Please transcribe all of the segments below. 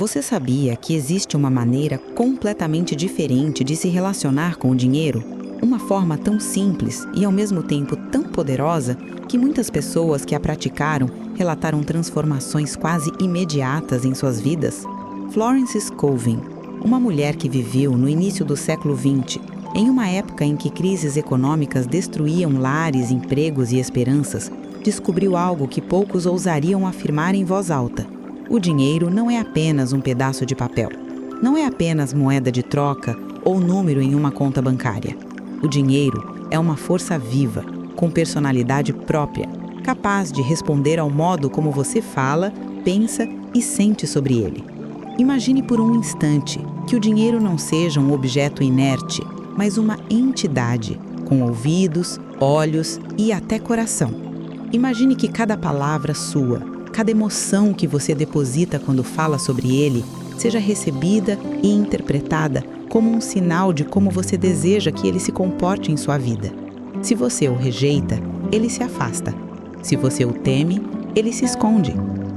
Você sabia que existe uma maneira completamente diferente de se relacionar com o dinheiro? Uma forma tão simples e ao mesmo tempo tão poderosa que muitas pessoas que a praticaram relataram transformações quase imediatas em suas vidas? Florence Scoven, uma mulher que viveu no início do século XX, em uma época em que crises econômicas destruíam lares, empregos e esperanças, descobriu algo que poucos ousariam afirmar em voz alta. O dinheiro não é apenas um pedaço de papel. Não é apenas moeda de troca ou número em uma conta bancária. O dinheiro é uma força viva, com personalidade própria, capaz de responder ao modo como você fala, pensa e sente sobre ele. Imagine por um instante que o dinheiro não seja um objeto inerte, mas uma entidade, com ouvidos, olhos e até coração. Imagine que cada palavra sua, cada emoção que você deposita quando fala sobre ele, seja recebida e interpretada como um sinal de como você deseja que ele se comporte em sua vida. Se você o rejeita, ele se afasta. Se você o teme, ele se esconde.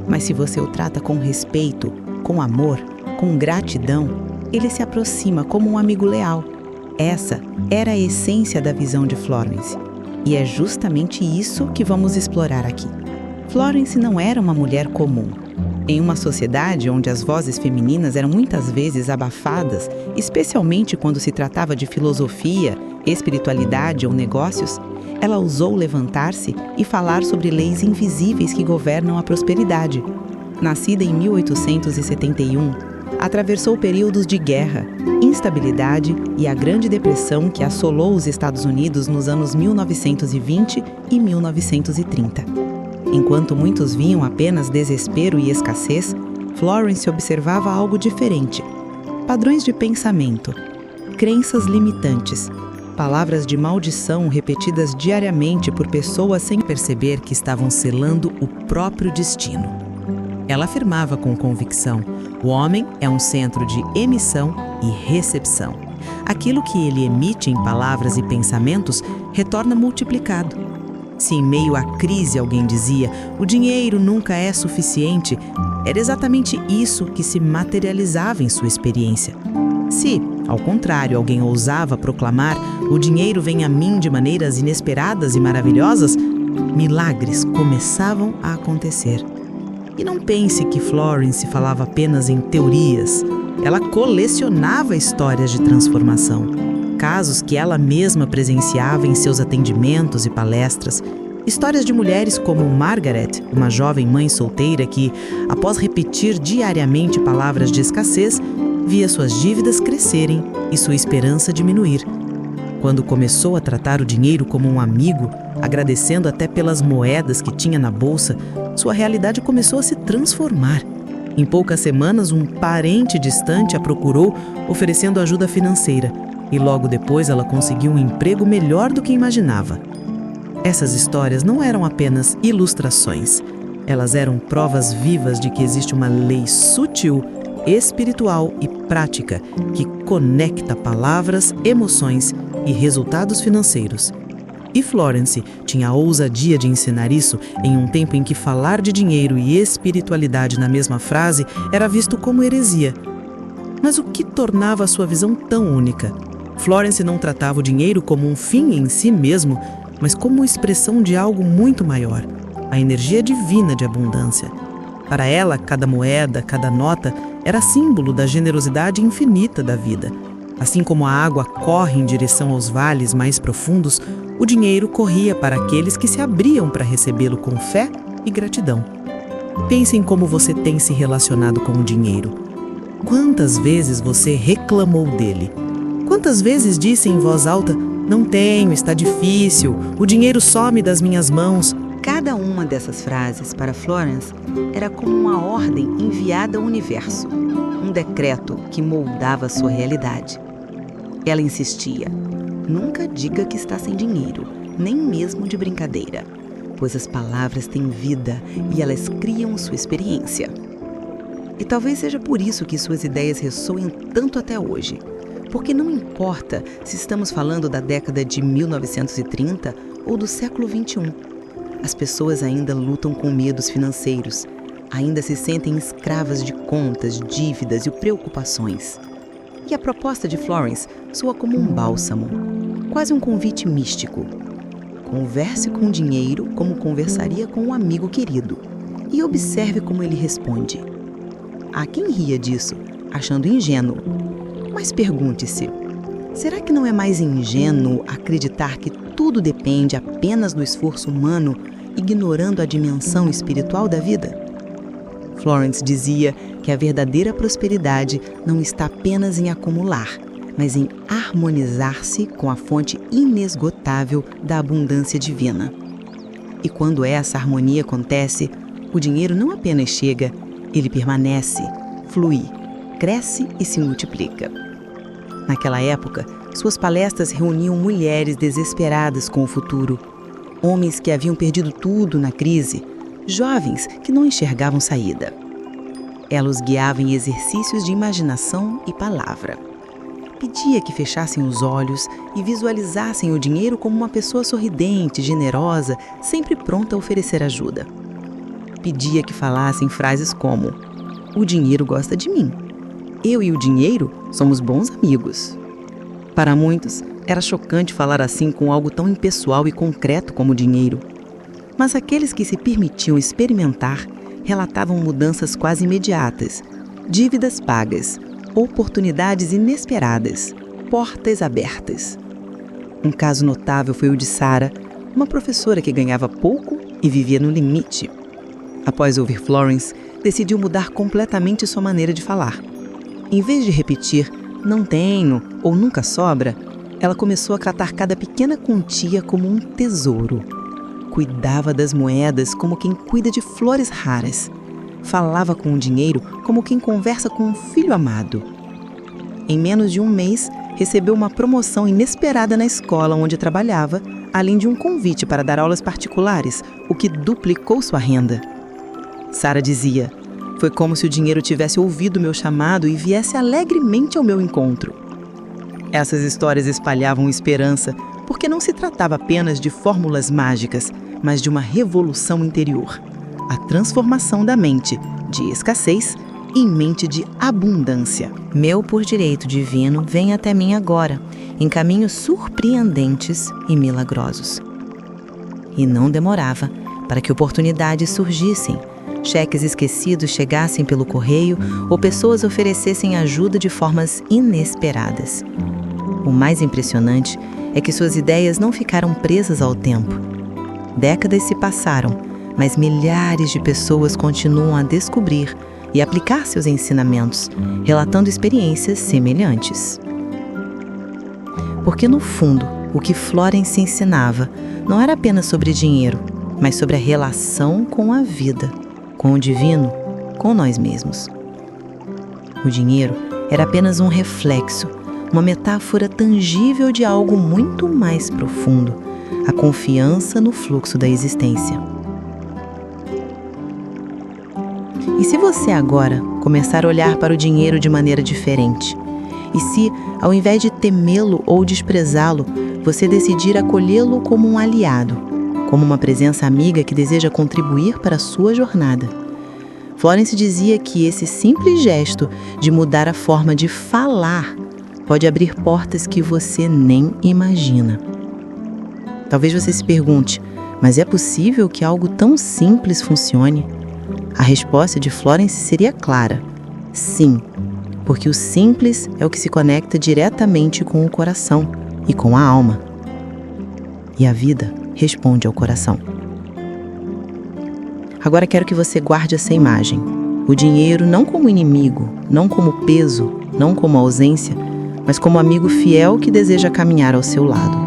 Mas se você o trata com respeito, com amor, com gratidão, ele se aproxima como um amigo leal. Essa era a essência da visão de Florence. E é justamente isso que vamos explorar aqui. Florence não era uma mulher comum. Em uma sociedade onde as vozes femininas eram muitas vezes abafadas, especialmente quando se tratava de filosofia, espiritualidade ou negócios, ela ousou levantar-se e falar sobre leis invisíveis que governam a prosperidade. Nascida em 1871, atravessou períodos de guerra, instabilidade e a Grande Depressão que assolou os Estados Unidos nos anos 1920 e 1930. Enquanto muitos viam apenas desespero e escassez, Florence observava algo diferente. Padrões de pensamento, crenças limitantes, palavras de maldição repetidas diariamente por pessoas sem perceber que estavam selando o próprio destino. Ela afirmava com convicção: o homem é um centro de emissão e recepção. Aquilo que ele emite em palavras e pensamentos retorna multiplicado. Se em meio à crise alguém dizia o dinheiro nunca é suficiente, era exatamente isso que se materializava em sua experiência. Se, ao contrário, alguém ousava proclamar o dinheiro vem a mim de maneiras inesperadas e maravilhosas, milagres começavam a acontecer. E não pense que Florence falava apenas em teorias. Ela colecionava histórias de transformação. Casos que ela mesma presenciava em seus atendimentos e palestras. Histórias de mulheres como Margaret, uma jovem mãe solteira que, após repetir diariamente palavras de escassez, via suas dívidas crescerem e sua esperança diminuir. Quando começou a tratar o dinheiro como um amigo, agradecendo até pelas moedas que tinha na bolsa, sua realidade começou a se transformar. Em poucas semanas, um parente distante a procurou, oferecendo ajuda financeira. E logo depois ela conseguiu um emprego melhor do que imaginava. Essas histórias não eram apenas ilustrações. Elas eram provas vivas de que existe uma lei sutil, espiritual e prática que conecta palavras, emoções e resultados financeiros. E Florence tinha a ousadia de ensinar isso em um tempo em que falar de dinheiro e espiritualidade na mesma frase era visto como heresia. Mas o que tornava a sua visão tão única? Florence não tratava o dinheiro como um fim em si mesmo, mas como expressão de algo muito maior, a energia divina de abundância. Para ela, cada moeda, cada nota, era símbolo da generosidade infinita da vida. Assim como a água corre em direção aos vales mais profundos, o dinheiro corria para aqueles que se abriam para recebê-lo com fé e gratidão. Pense em como você tem se relacionado com o dinheiro. Quantas vezes você reclamou dele? Quantas vezes disse em voz alta, não tenho, está difícil, o dinheiro some das minhas mãos? Cada uma dessas frases para Florence era como uma ordem enviada ao universo, um decreto que moldava sua realidade. Ela insistia, nunca diga que está sem dinheiro, nem mesmo de brincadeira, pois as palavras têm vida e elas criam sua experiência. E talvez seja por isso que suas ideias ressoem tanto até hoje. Porque não importa se estamos falando da década de 1930 ou do século XXI. As pessoas ainda lutam com medos financeiros, ainda se sentem escravas de contas, dívidas e preocupações. E a proposta de Florence soa como um bálsamo, quase um convite místico. Converse com o dinheiro como conversaria com um amigo querido e observe como ele responde. Há quem ria disso, achando ingênuo. Mas pergunte-se, será que não é mais ingênuo acreditar que tudo depende apenas do esforço humano, ignorando a dimensão espiritual da vida? Florence dizia que a verdadeira prosperidade não está apenas em acumular, mas em harmonizar-se com a fonte inesgotável da abundância divina. E quando essa harmonia acontece, o dinheiro não apenas chega, ele permanece, flui, cresce e se multiplica. Naquela época, suas palestras reuniam mulheres desesperadas com o futuro, homens que haviam perdido tudo na crise, jovens que não enxergavam saída. Ela os guiava em exercícios de imaginação e palavra. Pedia que fechassem os olhos e visualizassem o dinheiro como uma pessoa sorridente, generosa, sempre pronta a oferecer ajuda. Pedia que falassem frases como: "O dinheiro gosta de mim. Eu e o dinheiro somos bons amigos." Para muitos, era chocante falar assim com algo tão impessoal e concreto como o dinheiro. Mas aqueles que se permitiam experimentar relatavam mudanças quase imediatas, dívidas pagas, oportunidades inesperadas, portas abertas. Um caso notável foi o de Sarah, uma professora que ganhava pouco e vivia no limite. Após ouvir Florence, decidiu mudar completamente sua maneira de falar. Em vez de repetir "não tenho" ou "nunca sobra", ela começou a tratar cada pequena quantia como um tesouro. Cuidava das moedas como quem cuida de flores raras. Falava com o dinheiro como quem conversa com um filho amado. Em menos de um mês, recebeu uma promoção inesperada na escola onde trabalhava, além de um convite para dar aulas particulares, o que duplicou sua renda. Sarah dizia: "Foi como se o dinheiro tivesse ouvido meu chamado e viesse alegremente ao meu encontro." Essas histórias espalhavam esperança, porque não se tratava apenas de fórmulas mágicas, mas de uma revolução interior. A transformação da mente de escassez em mente de abundância. Meu por direito divino vem até mim agora, em caminhos surpreendentes e milagrosos. E não demorava para que oportunidades surgissem, cheques esquecidos chegassem pelo correio ou pessoas oferecessem ajuda de formas inesperadas. O mais impressionante é que suas ideias não ficaram presas ao tempo. Décadas se passaram, mas milhares de pessoas continuam a descobrir e aplicar seus ensinamentos, relatando experiências semelhantes. Porque, no fundo, o que Florence ensinava não era apenas sobre dinheiro, mas sobre a relação com a vida, com o divino, com nós mesmos. O dinheiro era apenas um reflexo, uma metáfora tangível de algo muito mais profundo, a confiança no fluxo da existência. E se você agora começar a olhar para o dinheiro de maneira diferente? E se, ao invés de temê-lo ou desprezá-lo, você decidir acolhê-lo como um aliado, como uma presença amiga que deseja contribuir para a sua jornada? Florence dizia que esse simples gesto de mudar a forma de falar pode abrir portas que você nem imagina. Talvez você se pergunte, mas é possível que algo tão simples funcione? A resposta de Florence seria clara: sim, porque o simples é o que se conecta diretamente com o coração e com a alma. E a vida responde ao coração. Agora quero que você guarde essa imagem. O dinheiro não como inimigo, não como peso, não como ausência, mas como amigo fiel que deseja caminhar ao seu lado.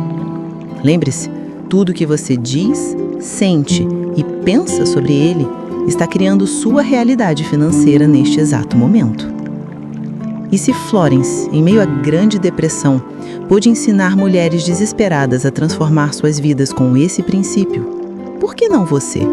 Lembre-se, tudo que você diz, sente e pensa sobre ele está criando sua realidade financeira neste exato momento. E se Florence, em meio à Grande Depressão, pôde ensinar mulheres desesperadas a transformar suas vidas com esse princípio, por que não você?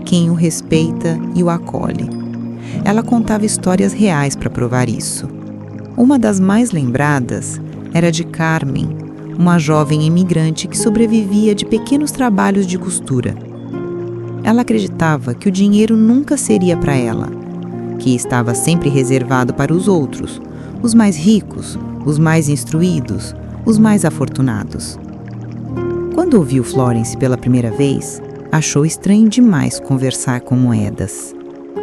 quem o respeita e o acolhe. Ela contava histórias reais para provar isso. Uma das mais lembradas era de Carmen, uma jovem imigrante que sobrevivia de pequenos trabalhos de costura. Ela acreditava que o dinheiro nunca seria para ela, que estava sempre reservado para os outros, os mais ricos, os mais instruídos, os mais afortunados. Quando ouviu Florence pela primeira vez, achou estranho demais conversar com moedas.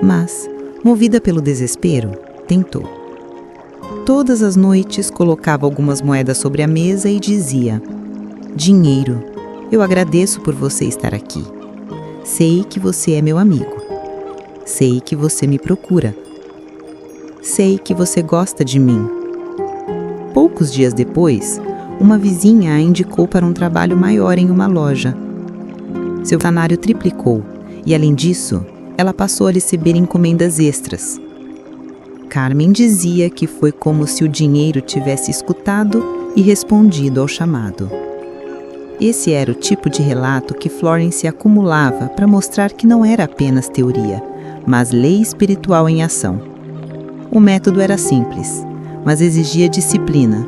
Mas, movida pelo desespero, tentou. Todas as noites colocava algumas moedas sobre a mesa e dizia: "Dinheiro, eu agradeço por você estar aqui. Sei que você é meu amigo. Sei que você me procura. Sei que você gosta de mim." Poucos dias depois, uma vizinha a indicou para um trabalho maior em uma loja. Seu salário triplicou e, além disso, ela passou a receber encomendas extras. Carmen dizia que foi como se o dinheiro tivesse escutado e respondido ao chamado. Esse era o tipo de relato que Florence acumulava para mostrar que não era apenas teoria, mas lei espiritual em ação. O método era simples, mas exigia disciplina.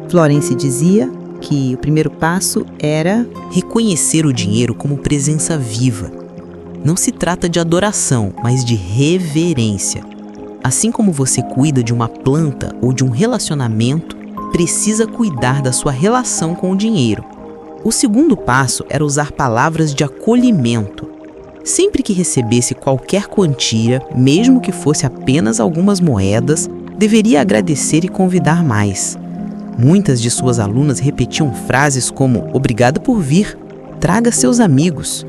Florence dizia que o primeiro passo era reconhecer o dinheiro como presença viva. Não se trata de adoração, mas de reverência. Assim como você cuida de uma planta ou de um relacionamento, precisa cuidar da sua relação com o dinheiro. O segundo passo era usar palavras de acolhimento. Sempre que recebesse qualquer quantia, mesmo que fosse apenas algumas moedas, deveria agradecer e convidar mais. Muitas de suas alunas repetiam frases como "obrigada por vir", "traga seus amigos".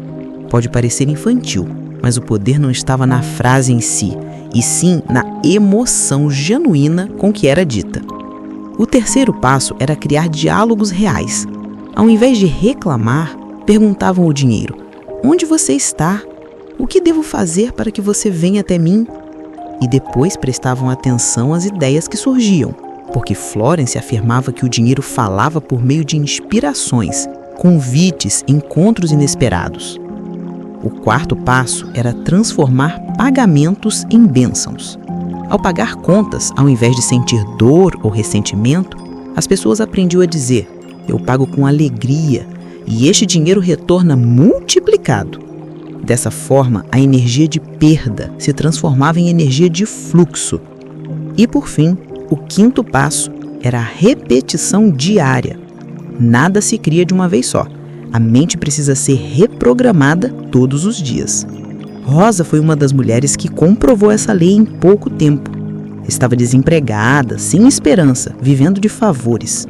Pode parecer infantil, mas o poder não estava na frase em si, e sim na emoção genuína com que era dita. O terceiro passo era criar diálogos reais. Ao invés de reclamar, perguntavam ao dinheiro: "Onde você está? O que devo fazer para que você venha até mim?" E depois prestavam atenção às ideias que surgiam, porque Florence afirmava que o dinheiro falava por meio de inspirações, convites, encontros inesperados. O quarto passo era transformar pagamentos em bênçãos. Ao pagar contas, ao invés de sentir dor ou ressentimento, as pessoas aprendiam a dizer: "Eu pago com alegria e este dinheiro retorna multiplicado." Dessa forma, a energia de perda se transformava em energia de fluxo. E por fim, o quinto passo era a repetição diária. Nada se cria de uma vez só. A mente precisa ser reprogramada todos os dias. Rosa foi uma das mulheres que comprovou essa lei em pouco tempo. Estava desempregada, sem esperança, vivendo de favores.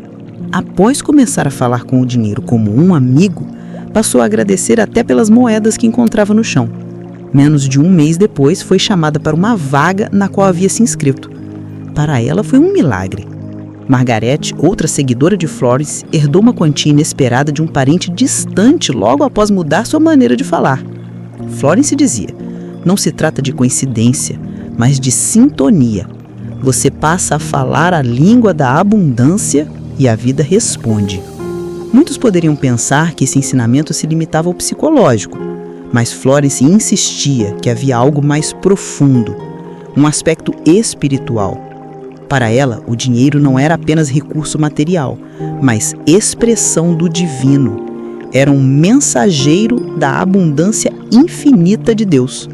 Após começar a falar com o dinheiro como um amigo, passou a agradecer até pelas moedas que encontrava no chão. Menos de um mês depois, foi chamada para uma vaga na qual havia se inscrito. Para ela foi um milagre. Margarete, outra seguidora de Florence, herdou uma quantia inesperada de um parente distante logo após mudar sua maneira de falar. Florence dizia: "Não se trata de coincidência, mas de sintonia. Você passa a falar a língua da abundância e a vida responde." Muitos poderiam pensar que esse ensinamento se limitava ao psicológico, mas Florence insistia que havia algo mais profundo, um aspecto espiritual. Para ela, o dinheiro não era apenas recurso material, mas expressão do divino. Era um mensageiro da abundância infinita de Deus.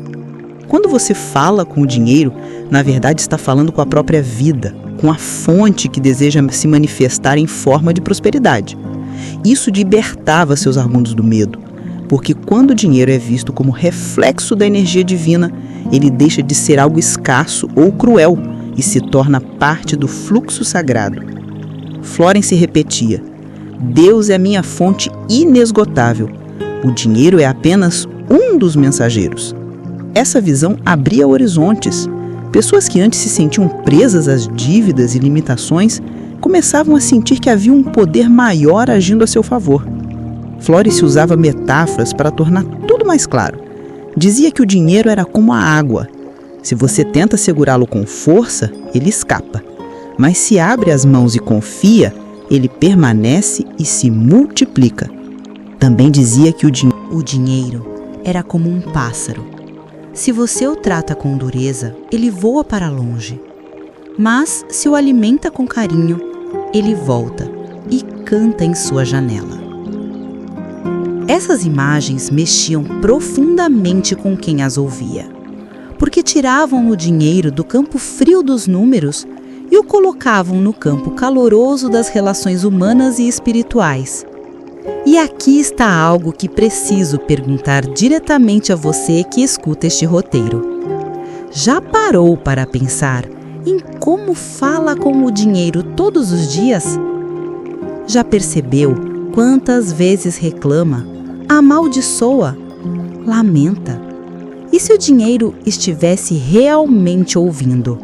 Quando você fala com o dinheiro, na verdade está falando com a própria vida, com a fonte que deseja se manifestar em forma de prosperidade. Isso libertava seus argumentos do medo, porque quando o dinheiro é visto como reflexo da energia divina, ele deixa de ser algo escasso ou cruel e se torna parte do fluxo sagrado. Florence repetia: "Deus é minha fonte inesgotável. O dinheiro é apenas um dos mensageiros." Essa visão abria horizontes. Pessoas que antes se sentiam presas às dívidas e limitações começavam a sentir que havia um poder maior agindo a seu favor. Florence usava metáforas para tornar tudo mais claro. Dizia que o dinheiro era como a água. Se você tenta segurá-lo com força, ele escapa. Mas se abre as mãos e confia, ele permanece e se multiplica. Também dizia que o dinheiro era como um pássaro. Se você o trata com dureza, ele voa para longe. Mas, se o alimenta com carinho, ele volta e canta em sua janela. Essas imagens mexiam profundamente com quem as ouvia, porque tiravam o dinheiro do campo frio dos números e o colocavam no campo caloroso das relações humanas e espirituais. E aqui está algo que preciso perguntar diretamente a você que escuta este roteiro. Já parou para pensar em como fala com o dinheiro todos os dias? Já percebeu quantas vezes reclama, amaldiçoa, lamenta? E se o dinheiro estivesse realmente ouvindo?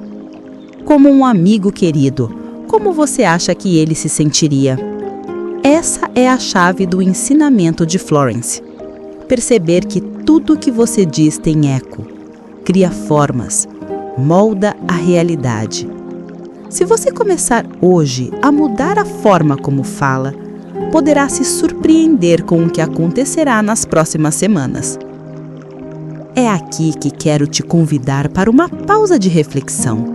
Como um amigo querido, como você acha que ele se sentiria? Essa é a chave do ensinamento de Florence. Perceber que tudo que você diz tem eco, cria formas, molda a realidade. Se você começar hoje a mudar a forma como fala, poderá se surpreender com o que acontecerá nas próximas semanas. É aqui que quero te convidar para uma pausa de reflexão.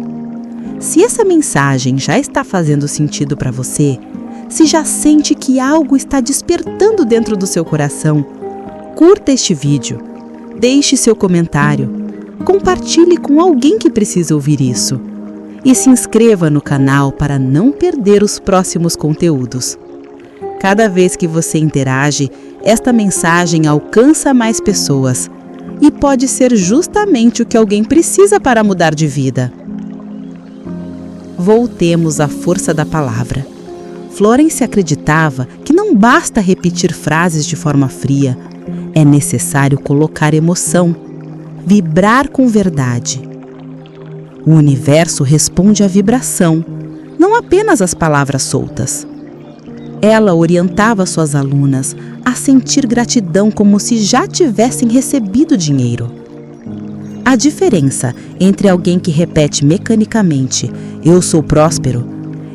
Se essa mensagem já está fazendo sentido para você, se já sente que algo está despertando dentro do seu coração, curta este vídeo, deixe seu comentário, compartilhe com alguém que precisa ouvir isso e se inscreva no canal para não perder os próximos conteúdos. Cada vez que você interage, esta mensagem alcança mais pessoas e pode ser justamente o que alguém precisa para mudar de vida. Voltemos à força da palavra. Florence acreditava que não basta repetir frases de forma fria, é necessário colocar emoção, vibrar com verdade. O universo responde à vibração, não apenas às palavras soltas. Ela orientava suas alunas a sentir gratidão como se já tivessem recebido dinheiro. A diferença entre alguém que repete mecanicamente "eu sou próspero"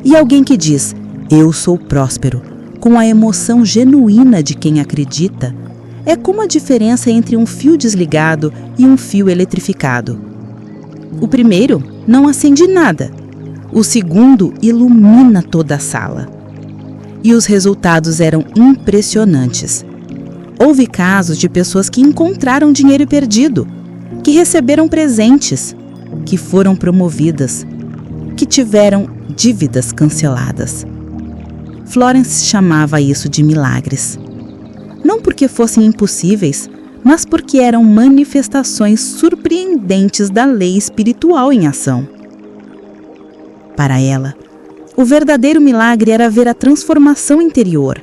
e alguém que diz "eu sou próspero" com a emoção genuína de quem acredita é como a diferença entre um fio desligado e um fio eletrificado. O primeiro não acende nada, o segundo ilumina toda a sala. E os resultados eram impressionantes. Houve casos de pessoas que encontraram dinheiro perdido, que receberam presentes, que foram promovidas, que tiveram dívidas canceladas. Florence chamava isso de milagres. Não porque fossem impossíveis, mas porque eram manifestações surpreendentes da lei espiritual em ação. Para ela, o verdadeiro milagre era ver a transformação interior.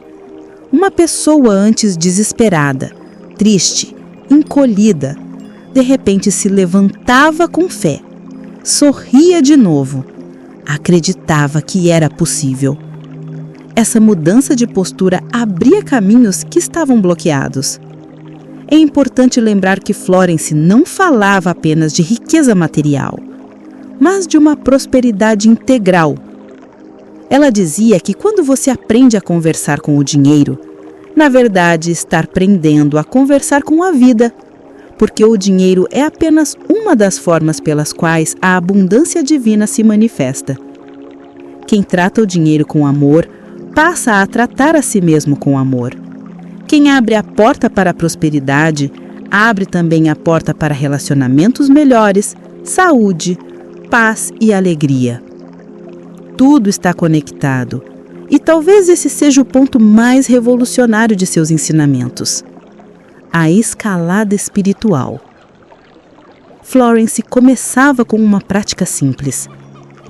Uma pessoa antes desesperada, triste, encolhida, de repente se levantava com fé, sorria de novo, acreditava que era possível. Essa mudança de postura abria caminhos que estavam bloqueados. É importante lembrar que Florence não falava apenas de riqueza material, mas de uma prosperidade integral. Ela dizia que quando você aprende a conversar com o dinheiro, na verdade está aprendendo a conversar com a vida, porque o dinheiro é apenas uma das formas pelas quais a abundância divina se manifesta. Quem trata o dinheiro com amor, passa a tratar a si mesmo com amor. Quem abre a porta para a prosperidade, abre também a porta para relacionamentos melhores, saúde, paz e alegria. Tudo está conectado, e talvez esse seja o ponto mais revolucionário de seus ensinamentos: a escalada espiritual. Florence começava com uma prática simples: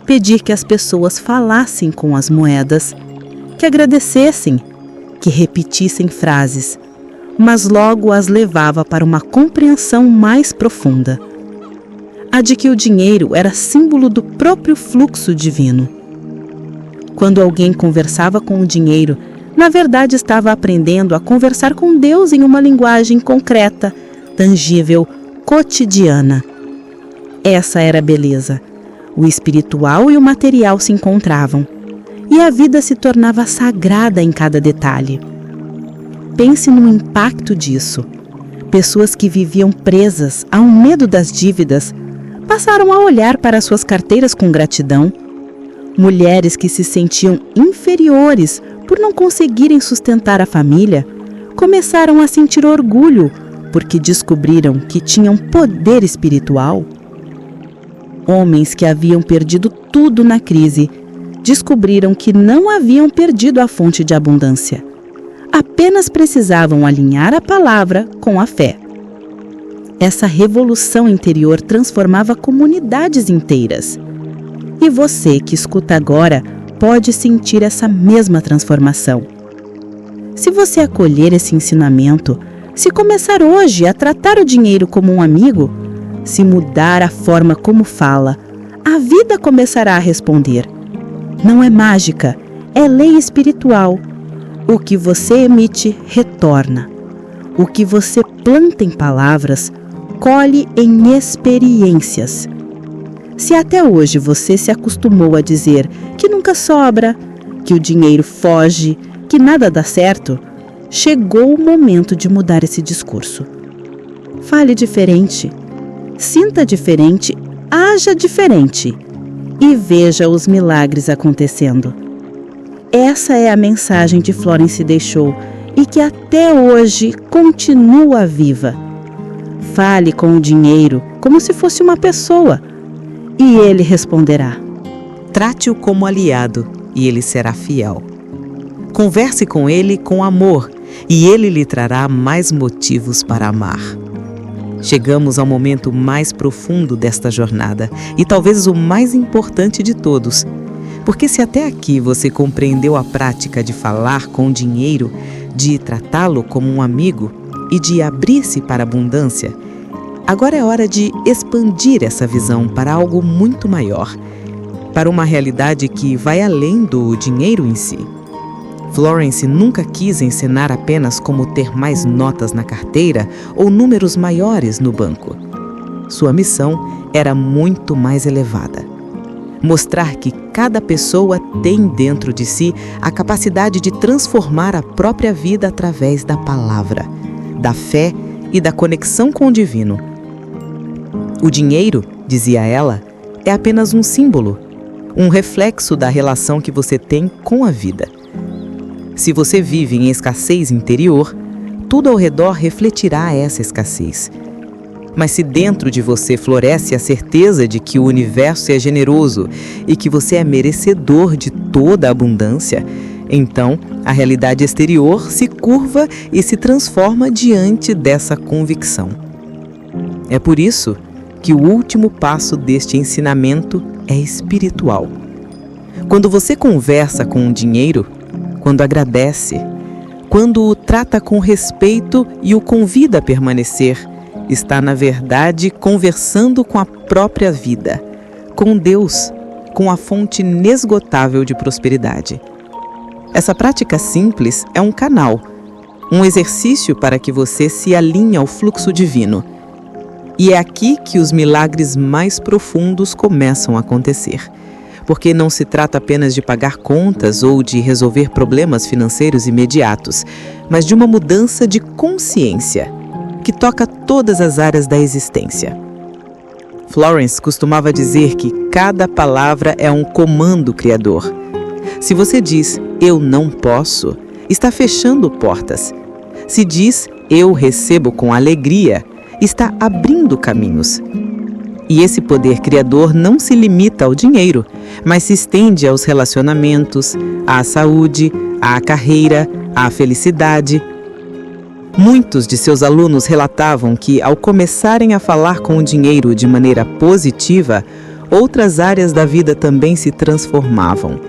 pedir que as pessoas falassem com as moedas, que agradecessem, que repetissem frases, mas logo as levava para uma compreensão mais profunda. A de que o dinheiro era símbolo do próprio fluxo divino. Quando alguém conversava com o dinheiro, na verdade estava aprendendo a conversar com Deus em uma linguagem concreta, tangível, cotidiana. Essa era a beleza. O espiritual e o material se encontravam, e a vida se tornava sagrada em cada detalhe. Pense no impacto disso. Pessoas que viviam presas ao medo das dívidas passaram a olhar para suas carteiras com gratidão. Mulheres que se sentiam inferiores por não conseguirem sustentar a família começaram a sentir orgulho porque descobriram que tinham poder espiritual. Homens que haviam perdido tudo na crise descobriram que não haviam perdido a fonte de abundância. Apenas precisavam alinhar a palavra com a fé. Essa revolução interior transformava comunidades inteiras. E você que escuta agora pode sentir essa mesma transformação. Se você acolher esse ensinamento, se começar hoje a tratar o dinheiro como um amigo, se mudar a forma como fala, a vida começará a responder. Não é mágica, é lei espiritual. O que você emite, retorna. O que você planta em palavras, colhe em experiências. Se até hoje você se acostumou a dizer que nunca sobra, que o dinheiro foge, que nada dá certo, chegou o momento de mudar esse discurso. Fale diferente, sinta diferente, haja diferente e veja os milagres acontecendo. Essa é a mensagem que Florence deixou e que até hoje continua viva. Fale com o dinheiro como se fosse uma pessoa e ele responderá. Trate-o como aliado e ele será fiel. Converse com ele com amor e ele lhe trará mais motivos para amar. Chegamos ao momento mais profundo desta jornada e talvez o mais importante de todos. Porque se até aqui você compreendeu a prática de falar com o dinheiro, de tratá-lo como um amigo e de abrir-se para a abundância, agora é hora de expandir essa visão para algo muito maior, para uma realidade que vai além do dinheiro em si. Florence nunca quis ensinar apenas como ter mais notas na carteira ou números maiores no banco. Sua missão era muito mais elevada. Mostrar que cada pessoa tem dentro de si a capacidade de transformar a própria vida através da palavra, da fé e da conexão com o divino. O dinheiro, dizia ela, é apenas um símbolo, um reflexo da relação que você tem com a vida. Se você vive em escassez interior, tudo ao redor refletirá essa escassez. Mas se dentro de você floresce a certeza de que o universo é generoso e que você é merecedor de toda a abundância, então a realidade exterior se curva e se transforma diante dessa convicção. É por isso que o último passo deste ensinamento é espiritual. Quando você conversa com o dinheiro, quando agradece, quando o trata com respeito e o convida a permanecer, está, na verdade, conversando com a própria vida, com Deus, com a fonte inesgotável de prosperidade. Essa prática simples é um canal, um exercício para que você se alinhe ao fluxo divino. E é aqui que os milagres mais profundos começam a acontecer. Porque não se trata apenas de pagar contas ou de resolver problemas financeiros imediatos, mas de uma mudança de consciência que toca todas as áreas da existência. Florence costumava dizer que cada palavra é um comando criador. Se você diz, eu não posso, está fechando portas. Se diz, eu recebo com alegria, está abrindo caminhos. E esse poder criador não se limita ao dinheiro, mas se estende aos relacionamentos, à saúde, à carreira, à felicidade. Muitos de seus alunos relatavam que, ao começarem a falar com o dinheiro de maneira positiva, outras áreas da vida também se transformavam.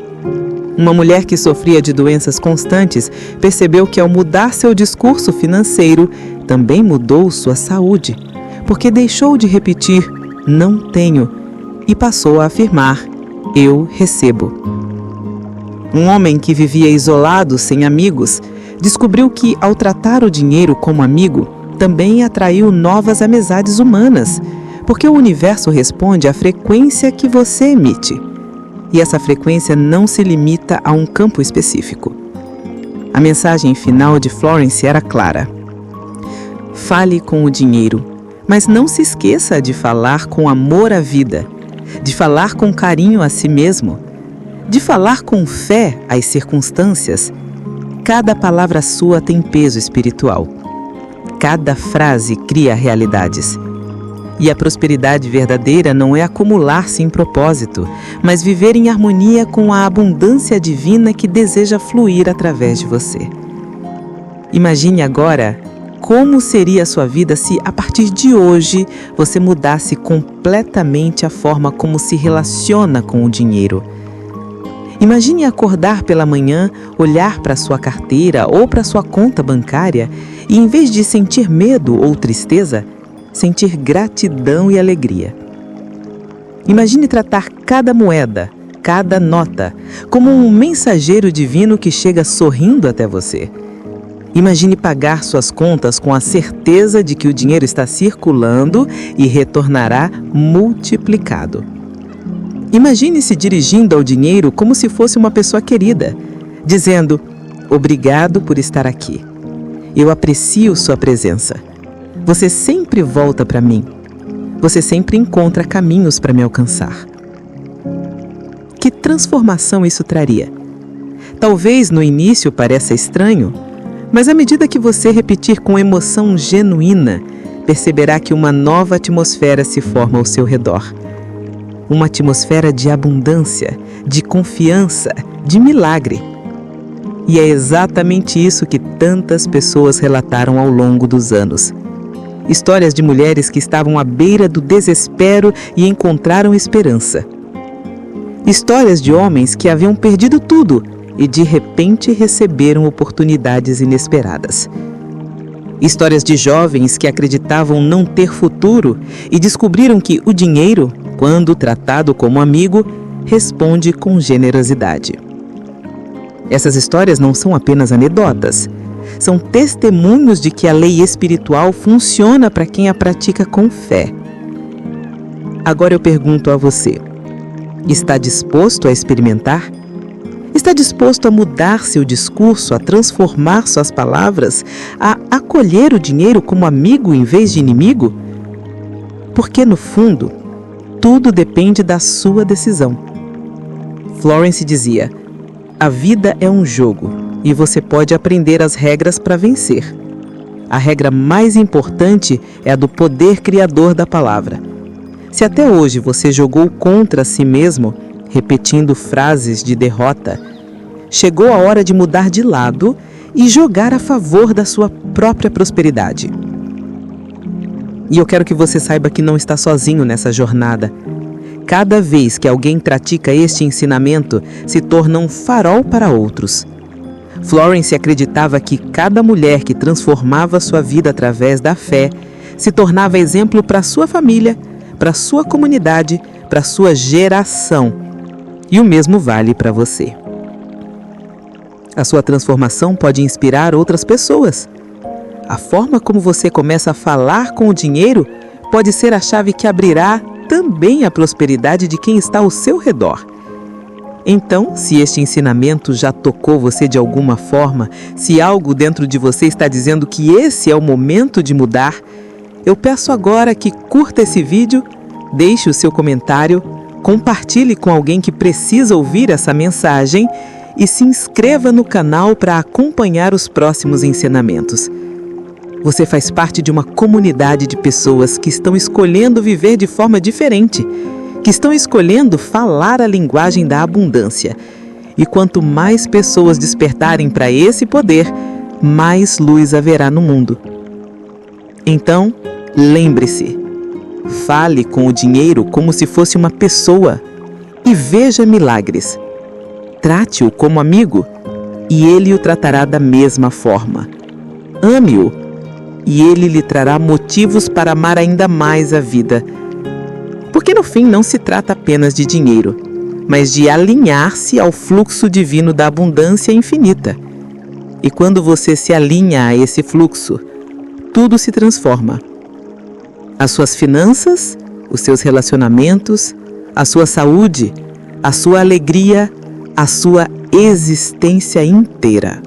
Uma mulher que sofria de doenças constantes percebeu que, ao mudar seu discurso financeiro, também mudou sua saúde, porque deixou de repetir não tenho e passou a afirmar eu recebo. Um homem que vivia isolado, sem amigos, descobriu que, ao tratar o dinheiro como amigo, também atraiu novas amizades humanas, porque o universo responde à frequência que você emite. E essa frequência não se limita a um campo específico. A mensagem final de Florence era clara. Fale com o dinheiro, mas não se esqueça de falar com amor à vida, de falar com carinho a si mesmo, de falar com fé às circunstâncias. Cada palavra sua tem peso espiritual. Cada frase cria realidades. E a prosperidade verdadeira não é acumular sem propósito, mas viver em harmonia com a abundância divina que deseja fluir através de você. Imagine agora como seria a sua vida se, a partir de hoje, você mudasse completamente a forma como se relaciona com o dinheiro. Imagine acordar pela manhã, olhar para sua carteira ou para sua conta bancária e, em vez de sentir medo ou tristeza, sentir gratidão e alegria. Imagine tratar cada moeda, cada nota, como um mensageiro divino que chega sorrindo até você. Imagine pagar suas contas com a certeza de que o dinheiro está circulando e retornará multiplicado. Imagine se dirigindo ao dinheiro como se fosse uma pessoa querida, dizendo: "Obrigado por estar aqui. Eu aprecio sua presença. Você sempre volta para mim. Você sempre encontra caminhos para me alcançar." Que transformação isso traria? Talvez no início pareça estranho, mas à medida que você repetir com emoção genuína, perceberá que uma nova atmosfera se forma ao seu redor. Uma atmosfera de abundância, de confiança, de milagre. E é exatamente isso que tantas pessoas relataram ao longo dos anos. Histórias de mulheres que estavam à beira do desespero e encontraram esperança. Histórias de homens que haviam perdido tudo e de repente receberam oportunidades inesperadas. Histórias de jovens que acreditavam não ter futuro e descobriram que o dinheiro, quando tratado como amigo, responde com generosidade. Essas histórias não são apenas anedotas. São testemunhos de que a lei espiritual funciona para quem a pratica com fé. Agora eu pergunto a você: está disposto a experimentar? Está disposto a mudar seu discurso, a transformar suas palavras, a acolher o dinheiro como amigo em vez de inimigo? Porque, no fundo, tudo depende da sua decisão. Florence dizia: "A vida é um jogo e você pode aprender as regras para vencer. A regra mais importante é a do poder criador da palavra. Se até hoje você jogou contra si mesmo, repetindo frases de derrota, chegou a hora de mudar de lado e jogar a favor da sua própria prosperidade." E eu quero que você saiba que não está sozinho nessa jornada. Cada vez que alguém pratica este ensinamento, se torna um farol para outros. Florence acreditava que cada mulher que transformava sua vida através da fé se tornava exemplo para sua família, para sua comunidade, para sua geração. E o mesmo vale para você. A sua transformação pode inspirar outras pessoas. A forma como você começa a falar com o dinheiro pode ser a chave que abrirá também a prosperidade de quem está ao seu redor. Então, se este ensinamento já tocou você de alguma forma, se algo dentro de você está dizendo que esse é o momento de mudar, eu peço agora que curta esse vídeo, deixe o seu comentário, compartilhe com alguém que precisa ouvir essa mensagem e se inscreva no canal para acompanhar os próximos ensinamentos. Você faz parte de uma comunidade de pessoas que estão escolhendo viver de forma diferente, que estão escolhendo falar a linguagem da abundância. E quanto mais pessoas despertarem para esse poder, mais luz haverá no mundo. Então, lembre-se, fale com o dinheiro como se fosse uma pessoa e veja milagres. Trate-o como amigo e ele o tratará da mesma forma. Ame-o e ele lhe trará motivos para amar ainda mais a vida. Porque no fim não se trata apenas de dinheiro, mas de alinhar-se ao fluxo divino da abundância infinita. E quando você se alinha a esse fluxo, tudo se transforma. As suas finanças, os seus relacionamentos, a sua saúde, a sua alegria, a sua existência inteira.